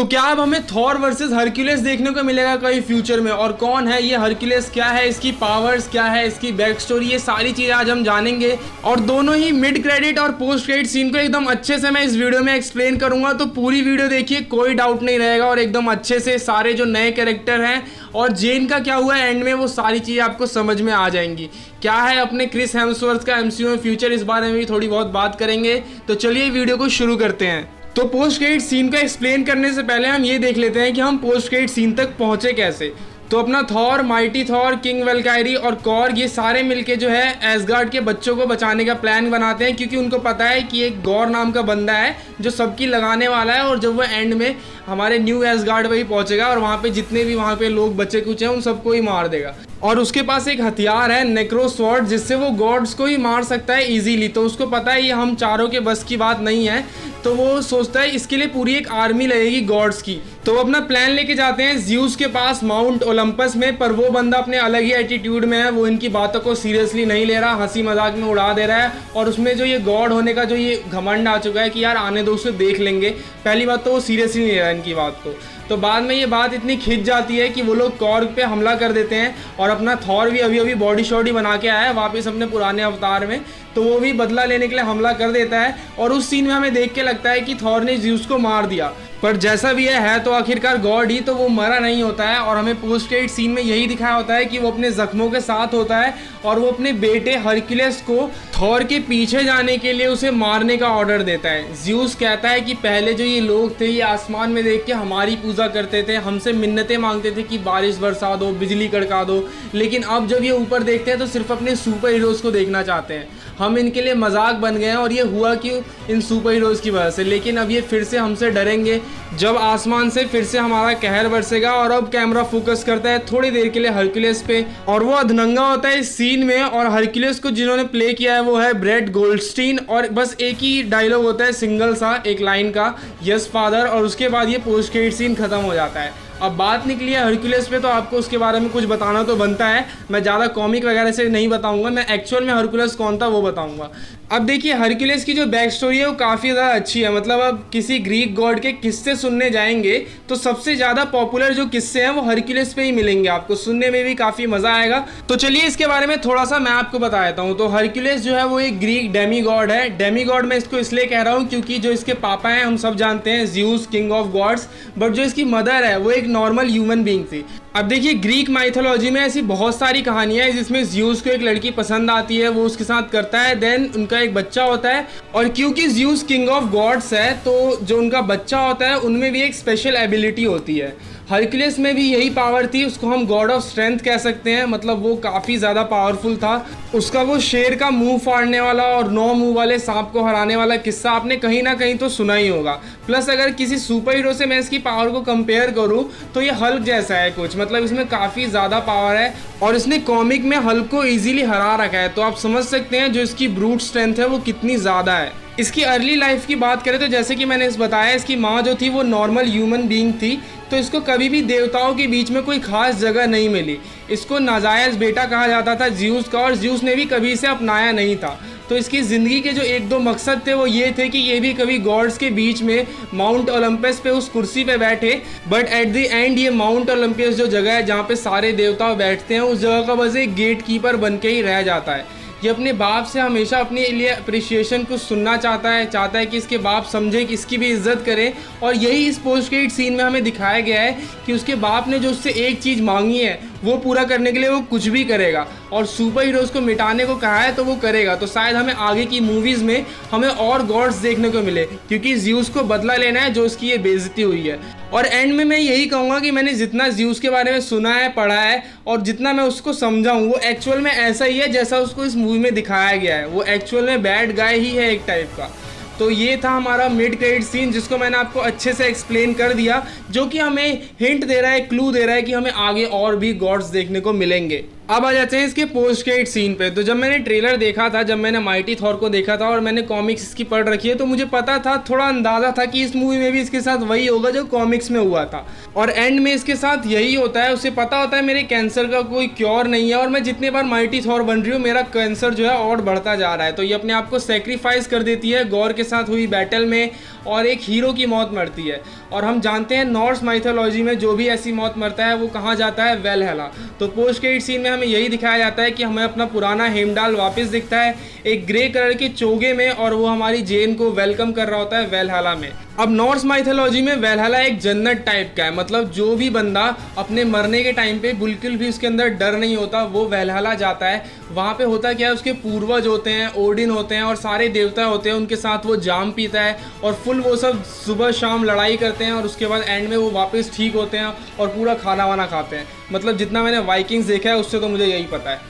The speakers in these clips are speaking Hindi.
तो क्या अब हमें थॉर वर्सेस हरक्यूलिस देखने को मिलेगा कहीं फ्यूचर में, और कौन है ये हरक्यूलिस, क्या है इसकी पावर्स, क्या है इसकी बैक स्टोरी, ये सारी चीज़ें आज हम जानेंगे। और दोनों ही मिड क्रेडिट और पोस्ट क्रेडिट सीन को एकदम अच्छे से मैं इस वीडियो में एक्सप्लेन करूंगा, तो पूरी वीडियो देखिए, कोई डाउट नहीं रहेगा और एकदम अच्छे से सारे जो नए कैरेक्टर हैं और जेन का क्या हुआ एंड में वो सारी चीज़ें आपको समझ में आ जाएंगी। क्या है अपने क्रिस हेम्सवर्थ का एमसीयू में फ्यूचर, इस बारे में भी थोड़ी बहुत बात करेंगे। तो चलिए वीडियो को शुरू करते हैं। तो पोस्ट क्रेडिट सीन को एक्सप्लेन करने से पहले हम ये देख लेते हैं कि हम पोस्ट क्रेडिट सीन तक पहुंचे कैसे। तो अपना थॉर, माइटी थॉर, किंग वेलकायरी और कॉर्ग ये सारे मिलके जो है एसगार्ड के बच्चों को बचाने का प्लान बनाते हैं, क्योंकि उनको पता है कि एक गौर नाम का बंदा है जो सबकी लगाने वाला है, और जब वो एंड में हमारे न्यू एसगार्ड पे ही पहुंचेगा और वहाँ पे जितने भी वहाँ पे लोग बचे कुछ हैं उन सबको ही मार देगा। और उसके पास एक हथियार है नेक्रो स्वॉर्ड, जिससे वो गॉड्स को ही मार सकता है इजीली। तो उसको पता है ये हम चारों के बस की बात नहीं है, तो वो सोचता है इसके लिए पूरी एक आर्मी लगेगी गॉड्स की। तो वो अपना प्लान लेके जाते हैं ज़्यूस के पास माउंट ओलंपस में, पर वो बंदा अपने अलग ही एटीट्यूड में है, वो इनकी बातों को सीरियसली नहीं ले रहा, हंसी मजाक में उड़ा दे रहा है। और उसमें जो ये गॉड होने का जो ये घमंड आ चुका है कि यार आने दो उसे देख लेंगे, पहली बात तो वो सीरियसली नहीं ले रहा इनकी बात को। तो बाद में ये बात इतनी खिंच जाती है कि वो लोग कॉर्ग पे हमला कर देते हैं, और अपना थॉर भी अभी बॉडी शॉडी बना के आया है वापस अपने पुराने अवतार में, तो वो भी बदला लेने के लिए हमला कर देता है। और उस सीन में हमें देख के लगता है कि थॉर ने ज़्यूस को मार दिया, पर जैसा भी है तो आखिरकार गॉड ही, तो वो मरा नहीं होता है। और हमें पोस्ट क्रेडिट सीन में यही दिखाया होता है कि वो अपने जख्मों के साथ होता है, और वो अपने बेटे हरक्यूलिस को थॉर के पीछे जाने के लिए उसे मारने का ऑर्डर देता है। ज़्यूस कहता है कि पहले जो ये लोग थे ये आसमान में देख के हमारी पूजा करते थे, हमसे मिन्नतें मांगते थे कि बारिश बरसा दो, बिजली कड़का दो, लेकिन अब जब ये ऊपर देखते हैं तो सिर्फ अपने सुपर हीरोज़ को देखना चाहते हैं। हम इनके लिए मजाक बन गए हैं, और ये हुआ क्यों, इन सुपर हीरोज़ की वजह से। लेकिन अब ये फिर से हमसे डरेंगे जब आसमान से फिर से हमारा कहर बरसेगा। और अब कैमरा फोकस करता है थोड़ी देर के लिए हरक्यूलिस पे, और वो अधनंगा होता है इस सीन में। और हरक्यूलिस को जिन्होंने प्ले किया है वो है ब्रेट गोल्डस्टीन, और बस एक ही डायलॉग होता है सिंगल सा, एक लाइन का, यस फादर, और उसके बाद ये पोस्ट क्रेडिट सीन खत्म हो जाता है। अब बात निकली है हरक्यूलिस पे, तो आपको उसके बारे में कुछ बताना तो बनता है। मैं ज़्यादा कॉमिक वगैरह से नहीं बताऊंगा, मैं एक्चुअल में हरक्यूलिस कौन था वो बताऊंगा। अब देखिए हरक्यूलिस की जो बैक स्टोरी है वो काफ़ी ज़्यादा अच्छी है। मतलब अब किसी ग्रीक गॉड के किस्से सुनने जाएंगे तो सबसे ज़्यादा पॉपुलर जो किस्से हैं वो हरक्यूलिस पे ही मिलेंगे, आपको सुनने में भी काफ़ी मज़ा आएगा। तो चलिए इसके बारे में थोड़ा सा मैं आपको बता देता हूँ। तो हरक्यूलिस जो है वो एक ग्रीक डेमी गॉड है। डेमी गॉड मैं इसको इसलिए कह रहा हूँ क्योंकि जो इसके पापा हैं हम सब जानते हैं Zeus, king of gods, but जो इसकी मदर है वो एक नॉर्मल ह्यूमन बीइंग थी। अब देखिए ग्रीक माइथोलॉजी में ऐसी बहुत सारी कहानियां हैं जिसमें ज़्यूस को एक लड़की पसंद आती है, वो उसके साथ करता है, देन उनका एक बच्चा होता है। और क्योंकि ज़्यूस किंग ऑफ गॉड्स है तो जो उनका बच्चा होता है उनमें भी एक स्पेशल एबिलिटी होती है। हरक्यूलिस में भी यही पावर थी, उसको हम गॉड ऑफ स्ट्रेंथ कह सकते हैं। मतलब वो काफ़ी ज़्यादा पावरफुल था। उसका वो शेर का मुंह फाड़ने वाला और 9 मुंह वाले सांप को हराने वाला किस्सा आपने कहीं ना कहीं तो सुना ही होगा। प्लस अगर किसी सुपर हीरो से मैं इसकी पावर को कंपेयर करूं तो ये हल्क जैसा है कुछ, मतलब इसमें काफ़ी ज़्यादा पावर है, और इसने कॉमिक में हल्क को ईजिली हरा रखा है। तो आप समझ सकते हैं जो इसकी ब्रूट स्ट्रेंथ है वो कितनी ज़्यादा है। इसकी अर्ली लाइफ की बात करें तो जैसे कि मैंने बताया, इसकी माँ जो थी वो नॉर्मल ह्यूमन बीइंग थी, तो इसको कभी भी देवताओं के बीच में कोई खास जगह नहीं मिली। इसको नाजायज़ बेटा कहा जाता था ज़्यूस का, और ज़्यूस ने भी कभी इसे अपनाया नहीं था। तो इसकी ज़िंदगी के जो 1-2 मकसद थे वो ये थे कि ये भी कभी गॉड्स के बीच में माउंट ओलंपस पे उस कुर्सी पे बैठे, बट एट द एंड ये माउंट ओलंपस जो जगह है जहाँ पे सारे देवता बैठते हैं, उस जगह का बस एक गेट कीपर बन के ही रह जाता है। ये अपने बाप से हमेशा अपने लिए अप्रिशिएशन कुछ सुनना चाहता है कि इसके बाप समझे, कि इसकी भी इज्जत करें। और यही इस पोस्ट क्रेडिट सीन में हमें दिखाया गया है कि उसके बाप ने जो उससे एक चीज़ मांगी है वो पूरा करने के लिए वो कुछ भी करेगा, और सुपर हीरोज़ को मिटाने को कहा है तो वो करेगा। तो शायद हमें आगे की मूवीज़ में हमें और गॉड्स देखने को मिले, क्योंकि ज़्यूस को बदला लेना है जो उसकी ये बेइज्जती हुई है। और एंड में मैं यही कहूँगा कि मैंने जितना ज़्यूस के बारे में सुना है, पढ़ा है, और जितना मैं उसको समझा हूँ वो एक्चुअल में ऐसा ही है जैसा उसको इस मूवी में दिखाया गया है। वो एक्चुअल में बैड गाय ही है एक टाइप का। तो ये था हमारा मिड क्रेडिट सीन, जिसको मैंने आपको अच्छे से एक्सप्लेन कर दिया, जो कि हमें हिंट दे रहा है, क्लू दे रहा है कि हमें आगे और भी गॉड्स देखने को मिलेंगे। अब आ जाते हैं इसके पोस्ट क्रेडिट सीन पे। तो जब मैंने ट्रेलर देखा था, जब मैंने माइटी थॉर को देखा था और मैंने कॉमिक्स इसकी पढ़ रखी है, तो मुझे पता था, थोड़ा अंदाज़ा था कि इस मूवी में भी इसके साथ वही होगा जो कॉमिक्स में हुआ था और एंड में इसके साथ यही होता है। उसे पता होता है मेरे कैंसर का कोई क्योर नहीं है और मैं जितने बार माइटी थॉर बन रही हूँ मेरा कैंसर जो है और बढ़ता जा रहा है। तो ये अपने आप को सेक्रीफाइस कर देती है गॉर के साथ हुई बैटल में और एक हीरो की मौत मरती है। और हम जानते हैं नॉर्स माइथोलॉजी में जो भी ऐसी मौत मरता है वो कहाँ जाता है, वेलहला। तो पोस्ट क्रेडिट सीन में हमें यही दिखाया जाता है कि हमें अपना पुराना हेमडाल वापस दिखता है एक ग्रे कलर के चोगे में और वो हमारी जेन को वेलकम कर रहा होता है वेलहला में। अब नॉर्स माइथोलॉजी में वेलहला एक जन्नत टाइप का है, मतलब जो भी बंदा अपने मरने के टाइम पे बिल्कुल भी उसके अंदर डर नहीं होता वो वेलहला जाता है। वहाँ पे होता क्या है, उसके पूर्वज होते हैं, ओडिन होते हैं और सारे देवता होते हैं, उनके साथ वो जाम पीता है और फुल वो सब सुबह शाम लड़ाई करते हैं और उसके बाद एंड में वो वापस ठीक होते हैं और पूरा खाना वाना खाते हैं। मतलब जितना मैंने वाइकिंग्स देखा है उससे तो मुझे यही पता है।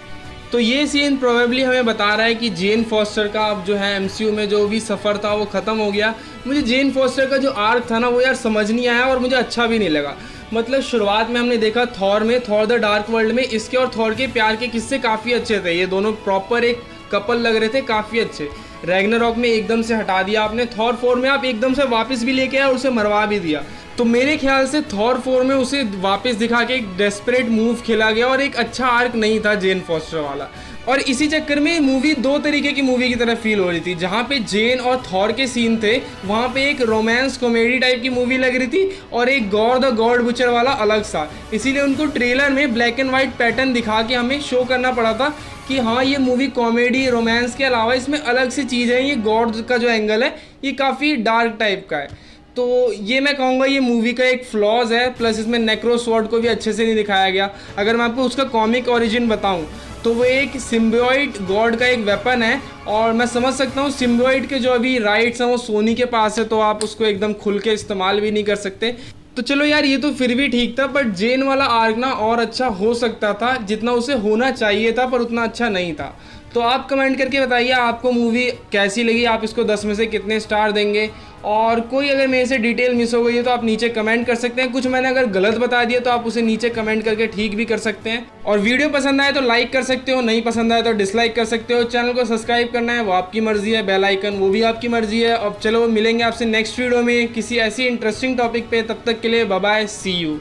तो ये सीन प्रोबेबली हमें बता रहा है कि जेन फॉस्टर का अब जो है एमसीयू में जो भी सफ़र था वो ख़त्म हो गया। मुझे जेन फॉस्टर का जो आर्क था ना वो यार समझ नहीं आया और मुझे अच्छा भी नहीं लगा। मतलब शुरुआत में हमने देखा थॉर में, थॉर द डार्क वर्ल्ड में इसके और थॉर के प्यार के किस्से काफ़ी अच्छे थे, ये दोनों प्रॉपर एक कपल लग रहे थे, काफ़ी अच्छे। रैग्नारॉक में एकदम से हटा दिया आपने, थॉर 4 में आप एकदम से वापस भी लेके आए और उसे मरवा भी दिया। तो मेरे ख्याल से थॉर 4 में उसे वापस दिखा के एक डेस्परेट मूव खेला गया और एक अच्छा आर्क नहीं था जेन फॉस्टर वाला। और इसी चक्कर में मूवी दो तरीके की मूवी की तरह फील हो रही थी। जहाँ पे जेन और थॉर के सीन थे वहाँ पे एक रोमांस कॉमेडी टाइप की मूवी लग रही थी और एक गॉर द गॉड बुचर वाला अलग सा। इसीलिए उनको ट्रेलर में ब्लैक एंड वाइट पैटर्न दिखा के हमें शो करना पड़ा था कि हाँ ये मूवी कॉमेडी रोमांस के अलावा इसमें अलग सी चीज़ है। ये गॉड का जो एंगल है ये काफ़ी डार्क टाइप का है। तो ये मैं कहूँगा ये मूवी का एक फ्लॉज है। प्लस इसमें नेक्रो स्वॉर्ड को भी अच्छे से नहीं दिखाया गया। अगर मैं आपको उसका कॉमिक ओरिजिन बताऊँ तो वो एक सिम्बियोइड गॉड का एक वेपन है और मैं समझ सकता हूँ सिम्बियोइड के जो अभी राइट्स हैं वो सोनी के पास है, तो आप उसको एकदम खुल के इस्तेमाल भी नहीं कर सकते। तो चलो यार ये तो फिर भी ठीक था, बट जेन वाला आर्क ना और अच्छा हो सकता था, जितना उसे होना चाहिए था पर उतना अच्छा नहीं था। तो आप कमेंट करके बताइए आपको मूवी कैसी लगी, आप इसको 10 में से कितने स्टार देंगे। और कोई अगर मेरे से डिटेल मिस हो गई है तो आप नीचे कमेंट कर सकते हैं। कुछ मैंने अगर गलत बता दिया तो आप उसे नीचे कमेंट करके ठीक भी कर सकते हैं। और वीडियो पसंद आए तो लाइक कर सकते हो, नहीं पसंद आए तो डिसलाइक कर सकते हो। चैनल को सब्सक्राइब करना है वो आपकी मर्जी है, बेल आइकन वो भी आपकी मर्जी है। अब चलो मिलेंगे आपसे नेक्स्ट वीडियो में किसी ऐसी इंटरेस्टिंग टॉपिक पे, तब तक के लिए बाय बाय, सी यू।